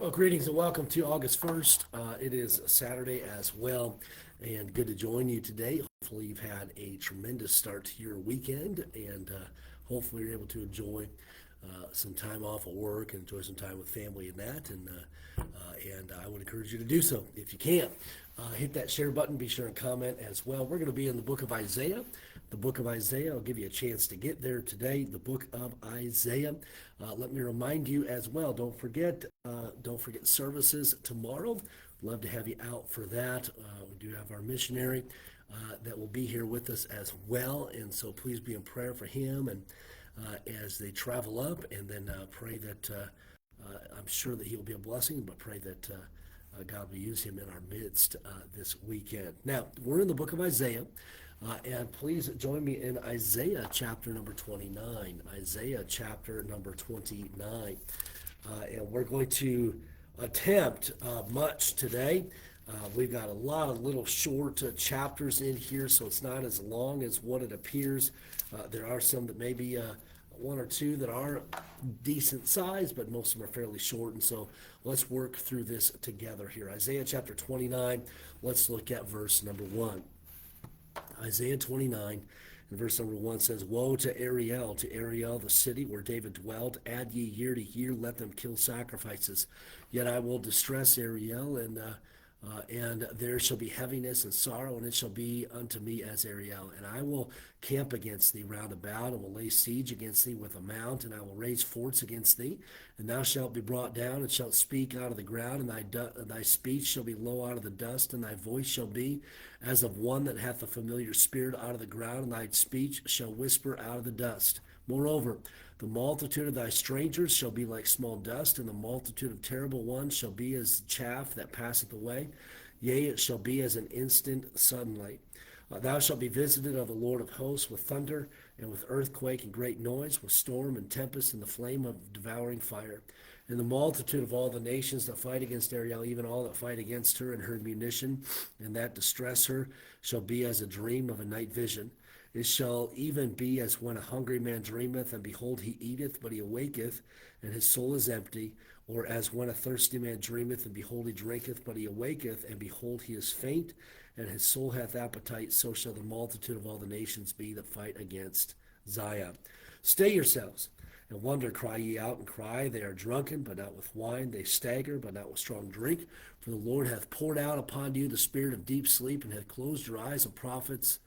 Well, greetings and welcome to August 1st. It is Saturday as well, and good to join you today. Hopefully, you've had a tremendous start to your weekend, and hopefully, you're able to enjoy some time off of work and enjoy some time with family and that. And I would encourage you to do so if you can. Hit that share button. Be sure and comment as well. We're going to be in the book of Isaiah. The book of Isaiah. I'll give you a chance to get there today. The book of Isaiah. Let me remind you as well. Don't forget services tomorrow. Love to have you out for that. We do have our missionary that will be here with us as well, and so please be in prayer for him and as they travel up, and then pray that I'm sure that he will be a blessing, but pray that God will use him in our midst this weekend. Now, we're in the book of Isaiah, and please join me in Isaiah chapter number 29. Isaiah chapter number 29. And we're going to attempt much today. We've got a lot of little short chapters in here, so it's not as long as what it appears. There are some that maybe one or two that are decent size, but most of them are fairly short. And so let's work through this together here. Isaiah chapter 29, let's look at verse number 1. Isaiah 29 and verse number 1 says, Woe to Ariel, the city where David dwelt. Add ye year to year, let them kill sacrifices. Yet I will distress Ariel, and there shall be heaviness and sorrow, and it shall be unto me as Ariel. And I will camp against thee round about, and will lay siege against thee with a mount, and I will raise forts against thee. And thou shalt be brought down, and shalt speak out of the ground, and thy speech shall be low out of the dust, and thy voice shall be as of one that hath a familiar spirit out of the ground, and thy speech shall whisper out of the dust. Moreover, the multitude of thy strangers shall be like small dust, and the multitude of terrible ones shall be as chaff that passeth away. Yea, it shall be as an instant sunlight. Thou shalt be visited of the Lord of hosts with thunder, and with earthquake and great noise, with storm and tempest, and the flame of devouring fire. And the multitude of all the nations that fight against Ariel, even all that fight against her and her munition, and that distress her, shall be as a dream of a night vision. It shall even be as when a hungry man dreameth, and behold, he eateth, but he awaketh, and his soul is empty. Or as when a thirsty man dreameth, and behold, he drinketh, but he awaketh, and behold, he is faint, and his soul hath appetite. So shall the multitude of all the nations be that fight against Zion. Stay yourselves, and wonder, cry ye out, and cry. They are drunken, but not with wine. They stagger, but not with strong drink. For the Lord hath poured out upon you the spirit of deep sleep, and hath closed your eyes of prophets.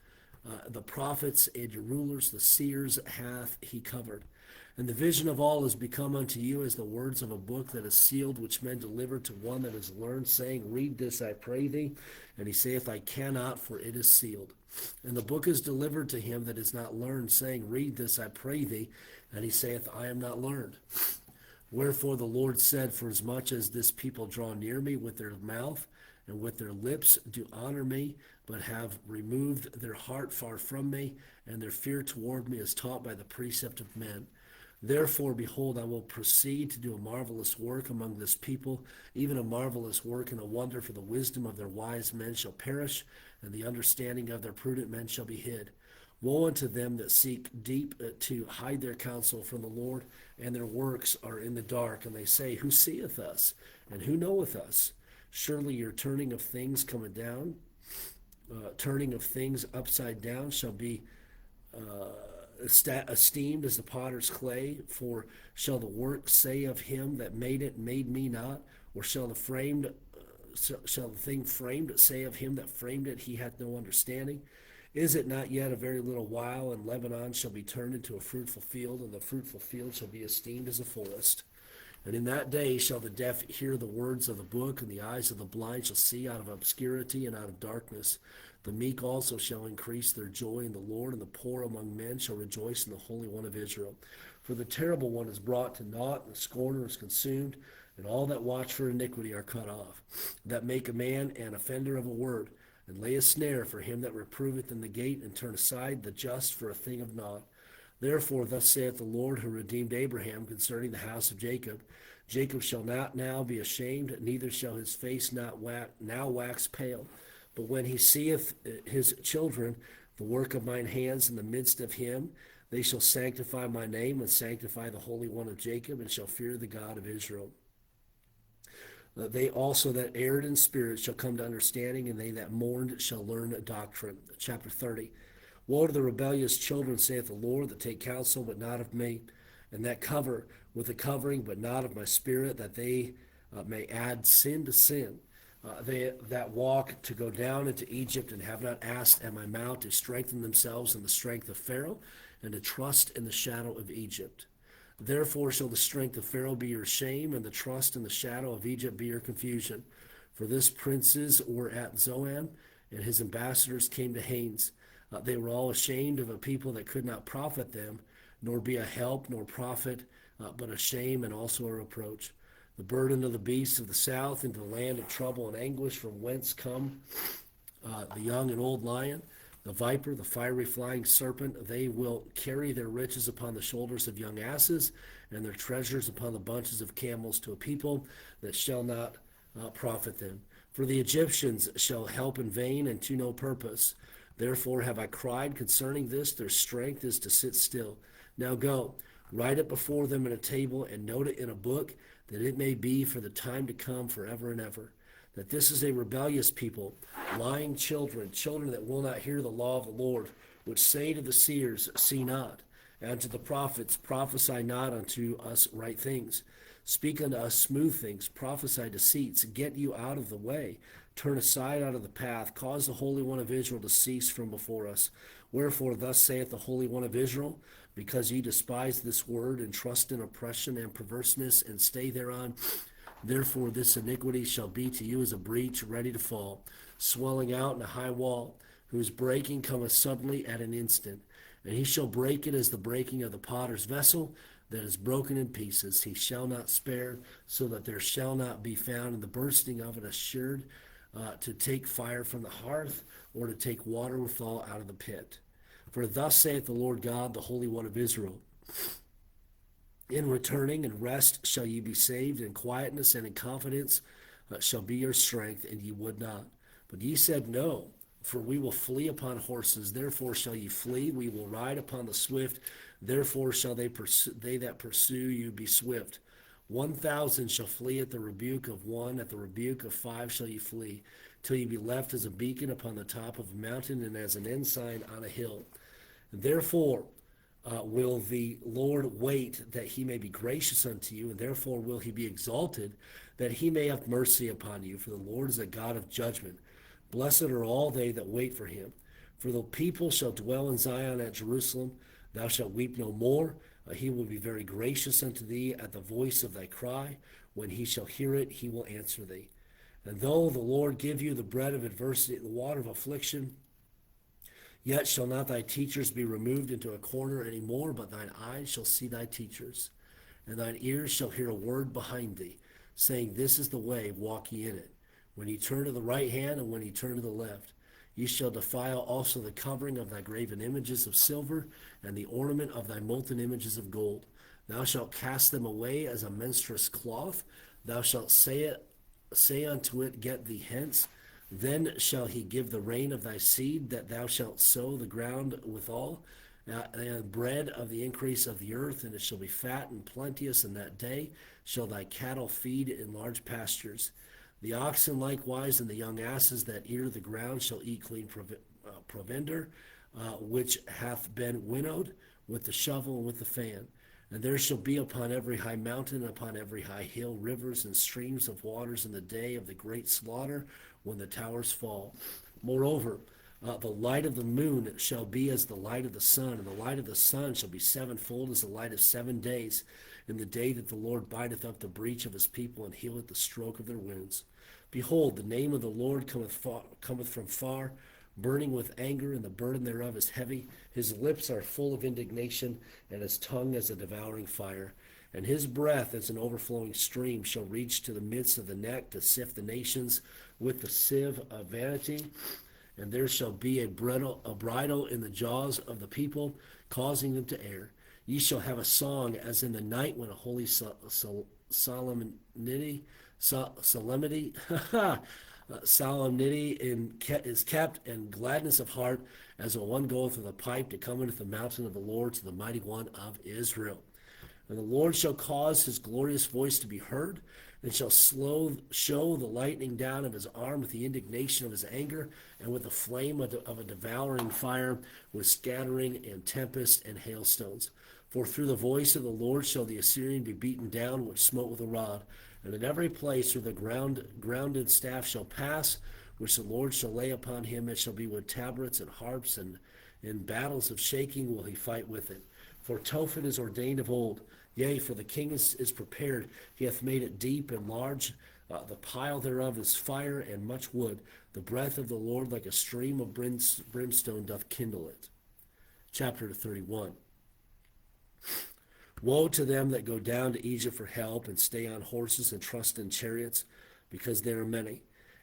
The prophets and your rulers, the seers, hath he covered. And the vision of all is become unto you as the words of a book that is sealed, which men deliver to one that is learned, saying, Read this, I pray thee. And he saith, I cannot, for it is sealed. And the book is delivered to him that is not learned, saying, Read this, I pray thee. And he saith, I am not learned. Wherefore the Lord said, Forasmuch as this people draw near me with their mouth, and with their lips do honor me, but have removed their heart far from me, and their fear toward me is taught by the precept of men. Therefore, behold, I will proceed to do a marvelous work among this people, even a marvelous work and a wonder, for the wisdom of their wise men shall perish, and the understanding of their prudent men shall be hid. Woe unto them that seek deep to hide their counsel from the Lord, and their works are in the dark, and they say, Who seeth us, and who knoweth us? Surely your turning of things cometh down, turning of things upside down shall be esteemed as the potter's clay. For shall the work say of him that made it, made me not? Or shall the thing framed say of him that framed it, he hath no understanding? Is it not yet a very little while, and Lebanon shall be turned into a fruitful field, and the fruitful field shall be esteemed as a forest? And in that day shall the deaf hear the words of the book, and the eyes of the blind shall see out of obscurity and out of darkness. The meek also shall increase their joy in the Lord, and the poor among men shall rejoice in the Holy One of Israel. For the terrible one is brought to naught, and the scorner is consumed, and all that watch for iniquity are cut off, that make a man an offender of a word, and lay a snare for him that reproveth in the gate, and turn aside the just for a thing of naught. Therefore, thus saith the Lord, who redeemed Abraham concerning the house of Jacob, Jacob shall not now be ashamed, neither shall his face not now wax pale. But when he seeth his children, the work of mine hands in the midst of him, they shall sanctify my name, and sanctify the Holy One of Jacob, and shall fear the God of Israel. They also that erred in spirit shall come to understanding, and they that mourned shall learn doctrine. Chapter 30. Woe to the rebellious children, saith the Lord, that take counsel, but not of me, and that cover with a covering, but not of my spirit, that they may add sin to sin. They that walk to go down into Egypt, and have not asked at my mouth to strengthen themselves in the strength of Pharaoh, and to trust in the shadow of Egypt. Therefore shall the strength of Pharaoh be your shame, and the trust in the shadow of Egypt be your confusion. For this princes were at Zoan, and his ambassadors came to Hanes. They were all ashamed of a people that could not profit them, nor be a help, nor profit, but a shame and also a reproach. The burden of the beasts of the south into the land of trouble and anguish, from whence come the young and old lion, the viper, the fiery flying serpent. They will carry their riches upon the shoulders of young asses, and their treasures upon the bunches of camels, to a people that shall not profit them. For the Egyptians shall help in vain and to no purpose. Therefore have I cried concerning this, their strength is to sit still. Now go, write it before them in a table, and note it in a book, that it may be for the time to come forever and ever. That this is a rebellious people, lying children, children that will not hear the law of the Lord, which say to the seers, see not, and to the prophets, prophesy not unto us right things. Speak unto us smooth things, prophesy deceits, get you out of the way, turn aside out of the path, cause the Holy One of Israel to cease from before us. Wherefore thus saith the Holy One of Israel, because ye despise this word, and trust in oppression and perverseness, and stay thereon, therefore this iniquity shall be to you as a breach ready to fall, swelling out in a high wall, whose breaking cometh suddenly at an instant. And he shall break it as the breaking of the potter's vessel, that is broken in pieces. He shall not spare, so that there shall not be found in the bursting of it assured to take fire from the hearth, or to take water withal out of the pit. For thus saith the Lord God, the Holy One of Israel, in returning and rest shall ye be saved, in quietness and in confidence shall be your strength, and ye would not. But ye said, no, for we will flee upon horses, therefore shall ye flee. We will ride upon the swift, therefore shall they that pursue you be swift. 1,000 shall flee at the rebuke of one, at the rebuke of 5 shall ye flee, till ye be left as a beacon upon the top of a mountain, and as an ensign on a hill. Therefore will the Lord wait, that he may be gracious unto you, and therefore will he be exalted, that he may have mercy upon you. For the Lord is a God of judgment. Blessed are all they that wait for him. For the people shall dwell in Zion at Jerusalem. Thou shalt weep no more. He will be very gracious unto thee at the voice of thy cry. When he shall hear it, he will answer thee. And though the Lord give you the bread of adversity, the water of affliction, yet shall not thy teachers be removed into a corner any more, but thine eyes shall see thy teachers, and thine ears shall hear a word behind thee, saying, this is the way, walk ye in it. When ye turn to the right hand, and when ye turn to the left, ye shall defile also the covering of thy graven images of silver, and the ornament of thy molten images of gold. Thou shalt cast them away as a menstruous cloth. Thou shalt say unto it, get thee hence. Then shall he give the rain of thy seed, that thou shalt sow the ground withal, and bread of the increase of the earth, and it shall be fat and plenteous. In that day shall thy cattle feed in large pastures. The oxen likewise and the young asses that ear the ground shall eat clean provender, which hath been winnowed with the shovel and with the fan. And there shall be upon every high mountain, upon every high hill, rivers and streams of waters in the day of the great slaughter, when the towers fall. Moreover, the light of the moon shall be as the light of the sun, and the light of the sun shall be sevenfold as the light of 7 days, in the day that the Lord bindeth up the breach of his people, and healeth the stroke of their wounds. Behold, the name of the Lord cometh from far, burning with anger, and the burden thereof is heavy. His lips are full of indignation, and his tongue as a devouring fire. And his breath as an overflowing stream shall reach to the midst of the neck, to sift the nations with the sieve of vanity. And there shall be a bridle in the jaws of the people, causing them to err. Ye shall have a song as in the night, when a holy solemnity is kept, and gladness of heart, as when one goeth with a pipe to come into the mountain of the Lord, to the mighty one of Israel. And the Lord shall cause his glorious voice to be heard, and shall show the lightning down of his arm with the indignation of his anger, and with the flame of a devouring fire, with scattering and tempest and hailstones. For through the voice of the Lord shall the Assyrian be beaten down, which smote with a rod. And in every place where the grounded staff shall pass, which the Lord shall lay upon him, it shall be with tabrets and harps, and in battles of shaking will he fight with it. For Tophet is ordained of old. Yea, for the king is prepared. He hath made it deep and large. The pile thereof is fire and much wood. The breath of the Lord like a stream of brimstone doth kindle it. Chapter 31. Woe to them that go down to Egypt for help, and stay on horses, and trust in chariots, because they are many,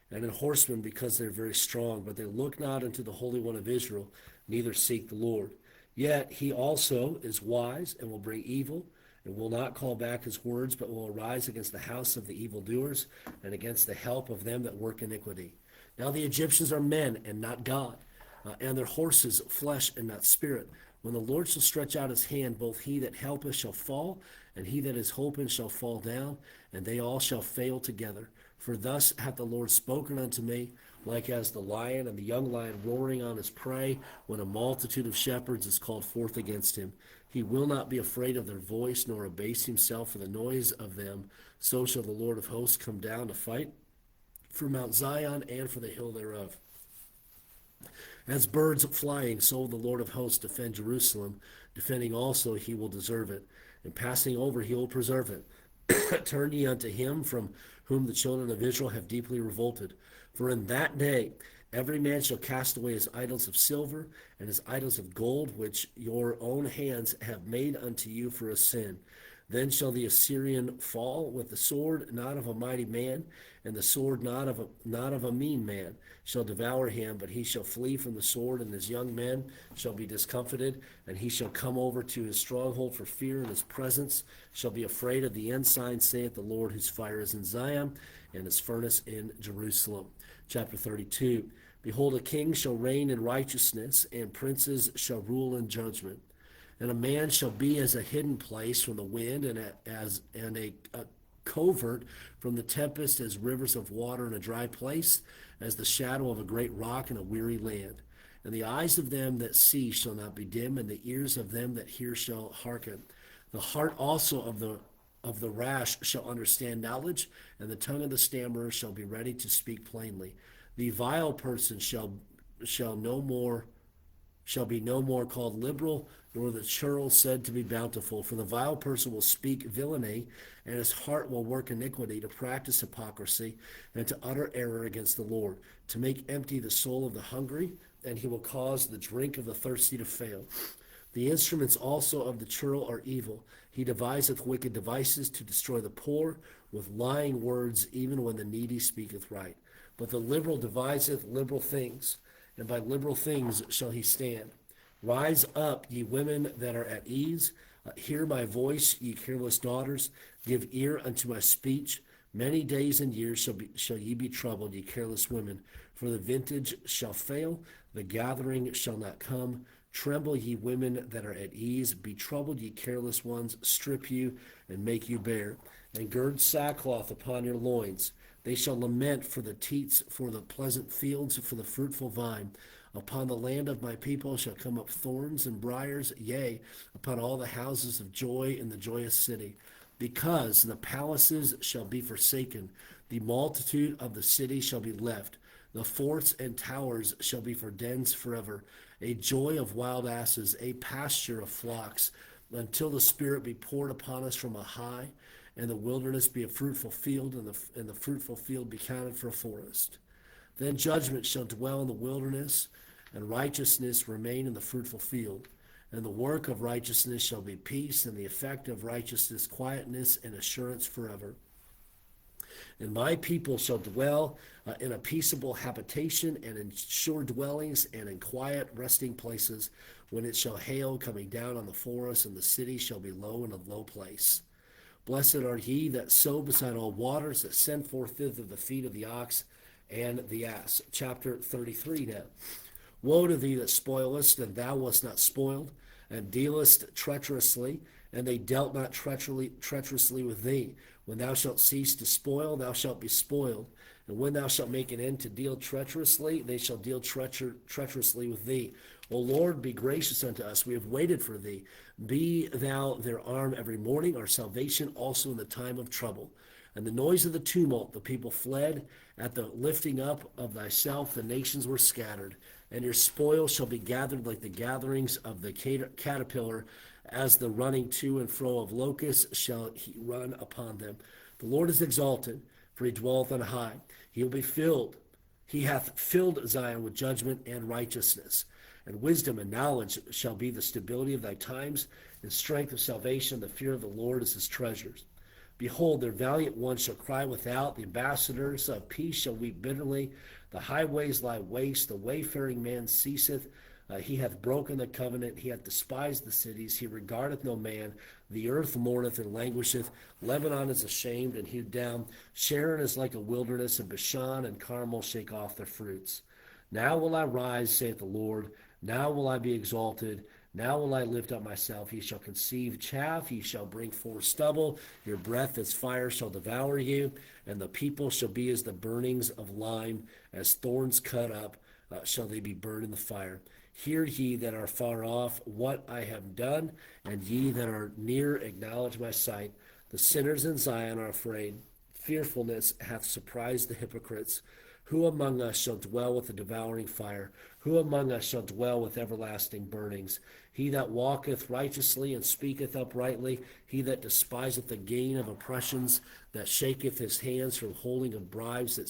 and in horsemen, because they are very strong. But they look not unto the Holy One of Israel, neither seek the Lord. Yet he also is wise, and will bring evil, and will not call back his words, but will arise against the house of the evildoers, and against the help of them that work iniquity. Now the Egyptians are men, and not God, and their horses flesh, and not spirit. When the Lord shall stretch out his hand, both he that helpeth shall fall, and he that is hoping shall fall down, and they all shall fail together. For thus hath the Lord spoken unto me, like as the lion and the young lion roaring on his prey, when a multitude of shepherds is called forth against him. He will not be afraid of their voice, nor abase himself for the noise of them. So shall the Lord of hosts come down to fight for Mount Zion and for the hill thereof. As birds flying, so will the Lord of hosts defend Jerusalem. Defending also, he will deserve it. And passing over, he will preserve it. Turn ye unto him from whom the children of Israel have deeply revolted. For in that day every man shall cast away his idols of silver and his idols of gold, which your own hands have made unto you for a sin. Then shall the Assyrian fall with the sword, not of a mighty man, and the sword not of a mean man shall devour him, but he shall flee from the sword, and his young men shall be discomfited, and he shall come over to his stronghold for fear, and his presence shall be afraid of the ensign, saith the Lord, whose fire is in Zion, and his furnace in Jerusalem. Chapter 32. Behold, a king shall reign in righteousness, and princes shall rule in judgment. And a man shall be as a hidden place from the wind, and a covert from the tempest, as rivers of water in a dry place, as the shadow of a great rock in a weary land. And the eyes of them that see shall not be dim, and the ears of them that hear shall hearken. The heart also of the rash shall understand knowledge, and the tongue of the stammerer shall be ready to speak plainly. The vile person shall be no more called liberal, nor the churl said to be bountiful. For the vile person will speak villainy, and his heart will work iniquity, to practice hypocrisy, and to utter error against the Lord, to make empty the soul of the hungry, and he will cause the drink of the thirsty to fail. The instruments also of the churl are evil. He deviseth wicked devices to destroy the poor, with lying words, even when the needy speaketh right. But the liberal deviseth liberal things, and by liberal things shall he stand. Rise up, ye women that are at ease. Hear my voice, ye careless daughters. Give ear unto my speech. Many days and years shall ye be troubled, ye careless women. For the vintage shall fail, the gathering shall not come. Tremble, ye women that are at ease. Be troubled, ye careless ones. Strip you and make you bare, and gird sackcloth upon your loins. They shall lament for the teats, for the pleasant fields, for the fruitful vine. Upon the land of my people shall come up thorns and briars, yea, upon all the houses of joy in the joyous city. Because the palaces shall be forsaken, the multitude of the city shall be left. The forts and towers shall be for dens forever. A joy of wild asses, a pasture of flocks, until the Spirit be poured upon us from a high, and the wilderness be a fruitful field, and the fruitful field be counted for a forest. Then judgment shall dwell in the wilderness, and righteousness remain in the fruitful field. And the work of righteousness shall be peace, and the effect of righteousness quietness and assurance forever. And my people shall dwell in a peaceable habitation, and in sure dwellings, and in quiet resting places, when it shall hail coming down on the forest, and the city shall be low in a low place. Blessed are ye that sow beside all waters, that send forth thither the feet of the ox and the ass. Chapter 33 now. Woe to thee that spoilest, and thou wast not spoiled, and dealest treacherously, and they dealt not treacherously with thee. When thou shalt cease to spoil, thou shalt be spoiled. And when thou shalt make an end to deal treacherously, they shall deal treacherously with thee. O Lord, be gracious unto us. We have waited for thee. Be thou their arm every morning, our salvation also in the time of trouble. And the noise of the tumult, the people fled. At the lifting up of thyself, the nations were scattered. And your spoil shall be gathered like the gatherings of the caterpillar, as the running to and fro of locusts shall he run upon them. The Lord is exalted, for he dwelleth on high. He will be filled. He hath filled Zion with judgment and righteousness. And wisdom and knowledge shall be the stability of thy times, and strength of salvation. The fear of the Lord is his treasures. Behold, their valiant ones shall cry without. The ambassadors of peace shall weep bitterly. The highways lie waste. The wayfaring man ceaseth. He hath broken the covenant. He hath despised the cities. He regardeth no man. The earth mourneth and languisheth. Lebanon is ashamed and hewed down. Sharon is like a wilderness, and Bashan and Carmel shake off their fruits. Now will I rise, saith the Lord. Now will I be exalted. Now will I lift up myself. He shall conceive chaff. He shall bring forth stubble. Your breath as fire shall devour you. And the people shall be as the burnings of lime, as thorns cut up, shall they be burned in the fire. Hear ye that are far off what I have done, and ye that are near acknowledge my sight. The sinners in Zion are afraid. Fearfulness hath surprised the hypocrites. Who among us shall dwell with the devouring fire? Who among us shall dwell with everlasting burnings? He that walketh righteously and speaketh uprightly, he that despiseth the gain of oppressions, that shaketh his hands from holding of bribes, that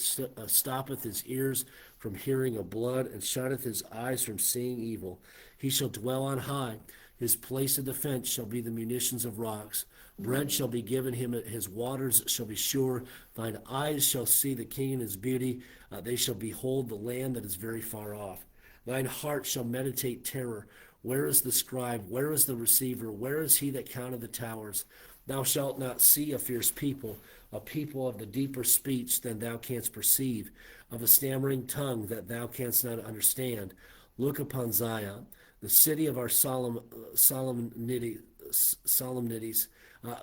stoppeth his ears from hearing of blood, and shutteth his eyes from seeing evil. He shall dwell on high. His place of defense shall be the munitions of rocks. Bread shall be given him, his waters shall be sure. Thine eyes shall see the king in his beauty. They shall behold the land that is very far off. Thine heart shall meditate terror. Where is the scribe? Where is the receiver? Where is he that counted the towers? Thou shalt not see a fierce people, a people of the deeper speech than thou canst perceive, of a stammering tongue that thou canst not understand. Look upon Zion, the city of our solemnities.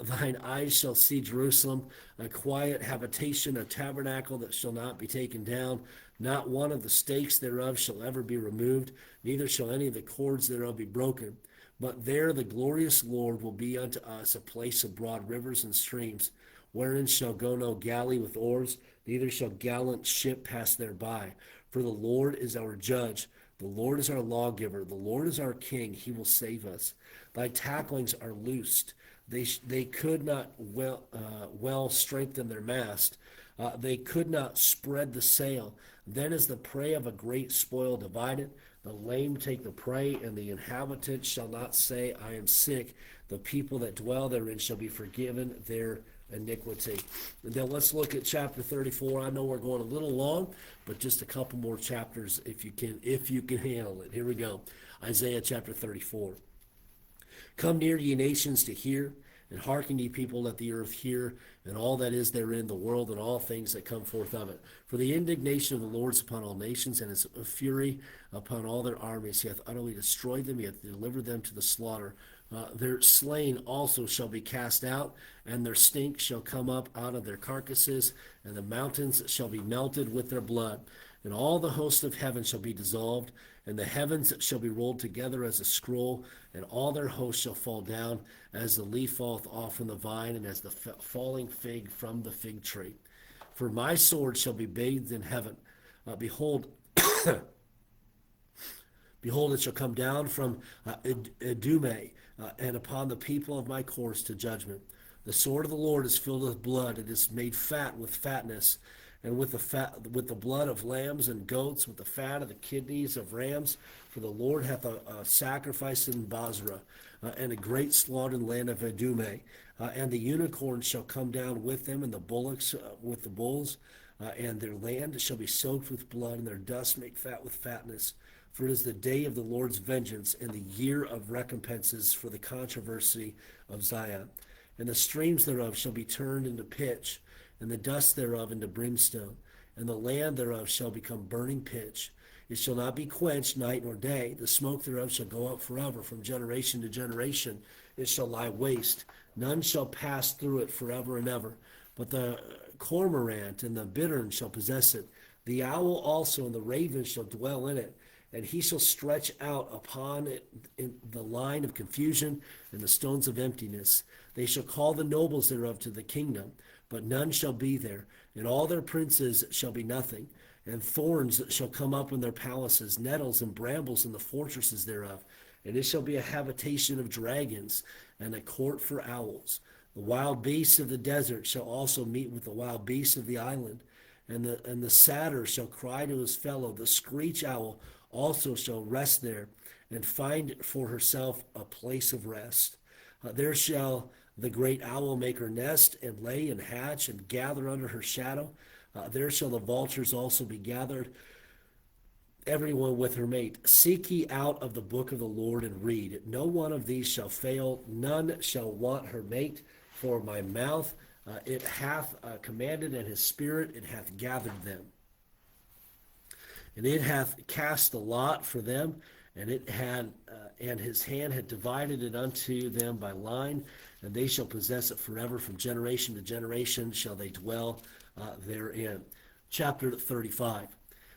Thine eyes shall see Jerusalem, a quiet habitation, a tabernacle that shall not be taken down. Not one of the stakes thereof shall ever be removed, neither shall any of the cords thereof be broken. But there the glorious Lord will be unto us a place of broad rivers and streams, wherein shall go no galley with oars, neither shall gallant ship pass thereby. For the Lord is our judge, the Lord is our lawgiver, the Lord is our king, he will save us. Thy tacklings are loosed. They could not well strengthen their mast. They could not spread the sail. Then is the prey of a great spoil divided. The lame take the prey, and the inhabitant shall not say, I am sick. The people that dwell therein shall be forgiven their iniquity. And then let's look at chapter 34. I know we're going a little long, but just a couple more chapters if you can handle it. Here we go. Isaiah chapter 34. Come near, ye nations, to hear, and hearken, ye people, let the earth hear, and all that is therein, the world, and all things that come forth of it. For the indignation of the Lord is upon all nations, and his fury upon all their armies. He hath utterly destroyed them, he hath delivered them to the slaughter. Their slain also shall be cast out, and their stink shall come up out of their carcasses, and the mountains shall be melted with their blood. And all the host of heaven shall be dissolved, and the heavens shall be rolled together as a scroll, and all their hosts shall fall down, as the leaf falleth off from the vine, and as the falling fig from the fig tree. For my sword shall be bathed in heaven. Behold, behold, it shall come down from Edume, and upon the people of my course to judgment. The sword of the Lord is filled with blood; it is made fat with fatness, and with the blood of lambs and goats, with the fat of the kidneys of rams. For the Lord hath a sacrifice in Basra, and a great slaughter in the land of Edume. And the unicorns shall come down with them, and the bullocks with the bulls. And their land shall be soaked with blood, and their dust made fat with fatness. For it is the day of the Lord's vengeance, and the year of recompenses for the controversy of Zion. And the streams thereof shall be turned into pitch, and the dust thereof into brimstone, and the land thereof shall become burning pitch. It shall not be quenched night nor day. The smoke thereof shall go up forever from generation to generation, it shall lie waste. None shall pass through it forever and ever. But the cormorant and the bittern shall possess it. The owl also and the raven shall dwell in it. And he shall stretch out upon it in the line of confusion and the stones of emptiness. They shall call the nobles thereof to the kingdom, but none shall be there. And all their princes shall be nothing. And thorns shall come up in their palaces, nettles and brambles in the fortresses thereof. And it shall be a habitation of dragons, and a court for owls. The wild beasts of the desert shall also meet with the wild beasts of the island. And the satyr shall cry to his fellow. The screech owl also shall rest there, and find for herself a place of rest. There shall the great owl make her nest, and lay and hatch, and gather under her shadow. There shall the vultures also be gathered, everyone with her mate. Seek ye out of the book of the Lord and read. No one of these shall fail, none shall want her mate. For my mouth it hath commanded, and his spirit it hath gathered them. And it hath cast the lot for them, and it had and his hand had divided it unto them by line, and they shall possess it forever. From generation to generation shall they dwell therein. Chapter 35.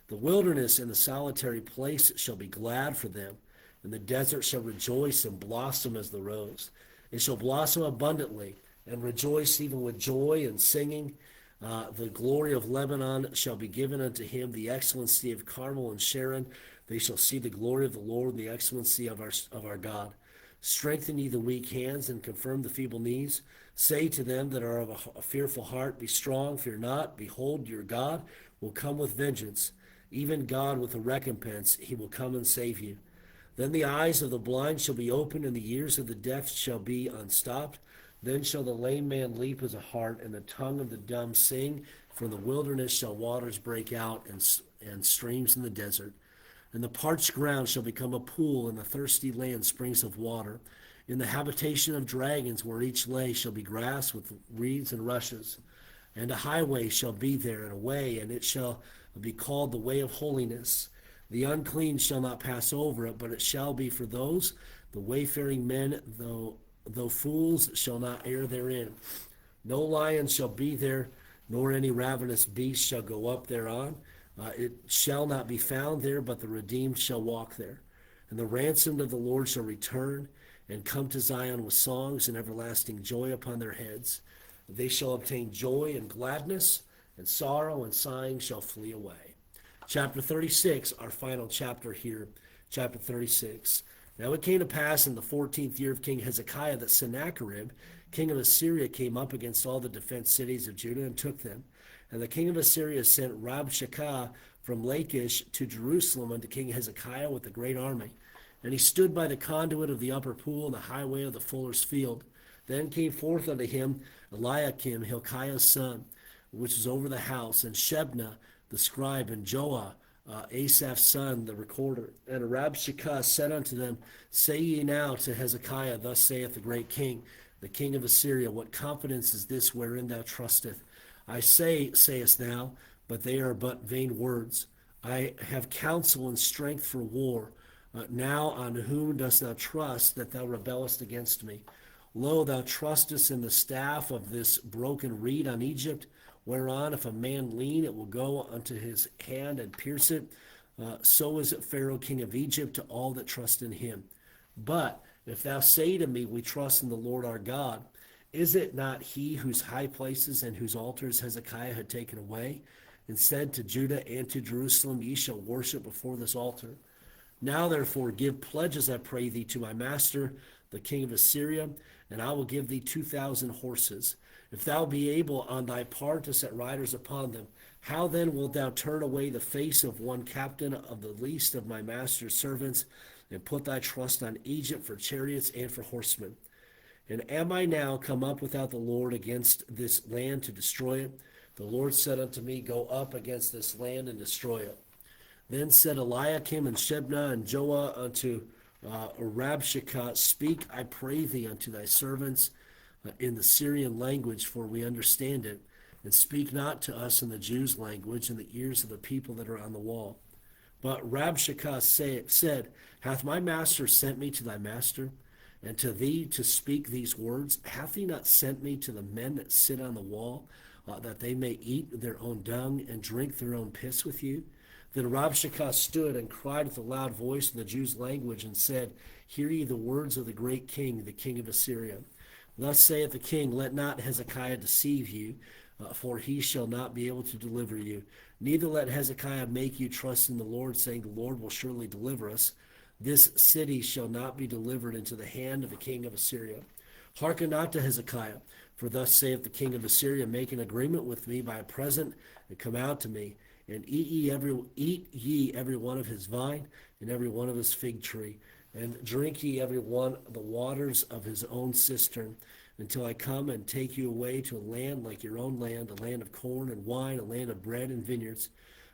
The wilderness and the solitary place shall be glad for them, and the desert shall rejoice and blossom as the rose. It shall blossom abundantly, and rejoice even with joy and singing. The glory of Lebanon shall be given unto him, the excellency of Carmel and Sharon. They shall see the glory of the Lord and the excellency of our God. Strengthen ye the weak hands, and confirm the feeble knees. Say to them that are of a fearful heart, be strong, fear not. Behold, your God will come with vengeance, even God with a recompense. He will come and save you. Then the eyes of the blind shall be opened, and the ears of the deaf shall be unstopped. Then shall the lame man leap as a hart, and the tongue of the dumb sing. From the wilderness shall waters break out, and streams in the desert. And the parched ground shall become a pool, and the thirsty land springs of water. In the habitation of dragons, where each lay, shall be grass with reeds and rushes. And a highway shall be there, and a way, and it shall be called the way of holiness. The unclean shall not pass over it, but it shall be for those, the wayfaring men, though fools shall not err therein. No lion shall be there, nor any ravenous beast shall go up thereon. It shall not be found there, but the redeemed shall walk there. And the ransomed of the Lord shall return, and come to Zion with songs and everlasting joy upon their heads. They shall obtain joy and gladness, and sorrow and sighing shall flee away. Chapter 36, our final chapter here, chapter 36. Now it came to pass in the 14th year of King Hezekiah that Sennacherib, king of Assyria, came up against all the defenced cities of Judah and took them. And the king of Assyria sent Rabshakeh from Lachish to Jerusalem unto King Hezekiah with a great army. And he stood by the conduit of the upper pool and the highway of the fuller's field. Then came forth unto him Eliakim, Hilkiah's son, which was over the house, and Shebna the scribe, and Joah, Asaph's son, the recorder. And Rabshakeh said unto them, Say ye now to Hezekiah, Thus saith the great king, the king of Assyria, What confidence is this wherein thou trusteth? I say, sayest thou, but they are but vain words. I have counsel and strength for war. Now on whom dost thou trust, that thou rebellest against me? Lo, thou trustest in the staff of this broken reed on Egypt, whereon if a man lean, it will go unto his hand and pierce it. So is it Pharaoh king of Egypt to all that trust in him. But if thou say to me, We trust in the Lord our God, is it not he whose high places and whose altars Hezekiah had taken away, and said to Judah and to Jerusalem, Ye shall worship before this altar? Now therefore give pledges, I pray thee, to my master, the king of Assyria, and I will give thee 2,000 horses. If thou be able on thy part to set riders upon them, how then wilt thou turn away the face of one captain of the least of my master's servants, and put thy trust on Egypt for chariots and for horsemen? And am I now come up without the Lord against this land to destroy it? The Lord said unto me, Go up against this land and destroy it. Then said Eliakim and Shebna and Joah unto Rabshakeh, Speak, I pray thee, unto thy servants in the Syrian language, for we understand it, and speak not to us in the Jews' language, in the ears of the people that are on the wall. But Rabshakeh said, Hath my master sent me to thy master? and to thee to speak these words? Hath he not sent me to the men that sit on the wall, that they may eat their own dung and drink their own piss with you? Then Rabshakeh stood and cried with a loud voice in the Jews' language and said, Hear ye the words of the great king, the king of Assyria. Thus saith the king, Let not Hezekiah deceive you, for he shall not be able to deliver you. Neither let Hezekiah make you trust in the Lord, saying, The Lord will surely deliver us. This city shall not be delivered into the hand of the king of Assyria. Hearken not to Hezekiah, for thus saith the king of Assyria, Make an agreement with me by a present, and come out to me, and eat ye every one of his vine, and every one of his fig tree, and drink ye every one the waters of his own cistern, until I come and take you away to a land like your own land, a land of corn and wine, a land of bread and vineyards.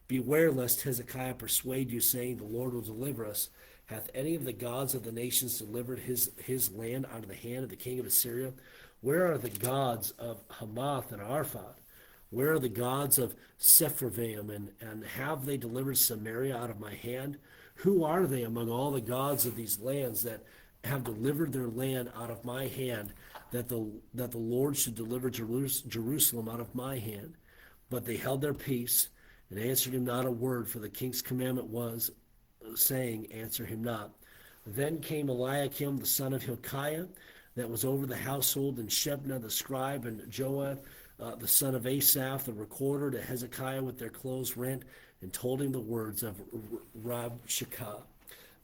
Beware lest Hezekiah persuade you, saying, The Lord will deliver us. Hath any of the gods of the nations delivered his land out of the hand of the king of Assyria? Where are the gods of Hamath and Arphad? Where are the gods of Sepharvaim, and have they delivered Samaria out of my hand? Who are they among all the gods of these lands that have delivered their land out of my hand, that the Lord should deliver Jerusalem out of my hand? But they held their peace, and answered him not a word, for the king's commandment was, saying, Answer him not. Then came Eliakim the son of Hilkiah, that was over the household, and Shebna the scribe, and Joah the son of Asaph the recorder, to Hezekiah with their clothes rent, and told him the words of Rabshakeh.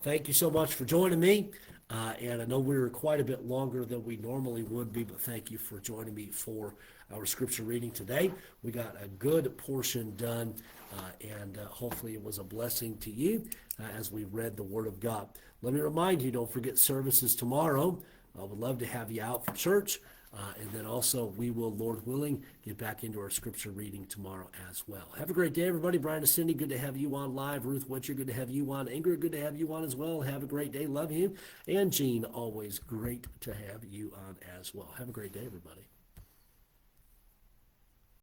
Thank you so much for joining me. And I know we were quite a bit longer than we normally would be, but thank you for joining me for our scripture reading today. We got a good portion done, and hopefully it was a blessing to you as we read the Word of God. Let me remind you, don't forget services tomorrow. I would love to have you out for church. And then also, we will, Lord willing, get back into our scripture reading tomorrow as well. Have a great day, everybody. Brian and Cindy, good to have you on live. Ruth Witcher, good to have you on. Ingrid, good to have you on as well. Have a great day. Love you. And Jean, always great to have you on as well. Have a great day, everybody.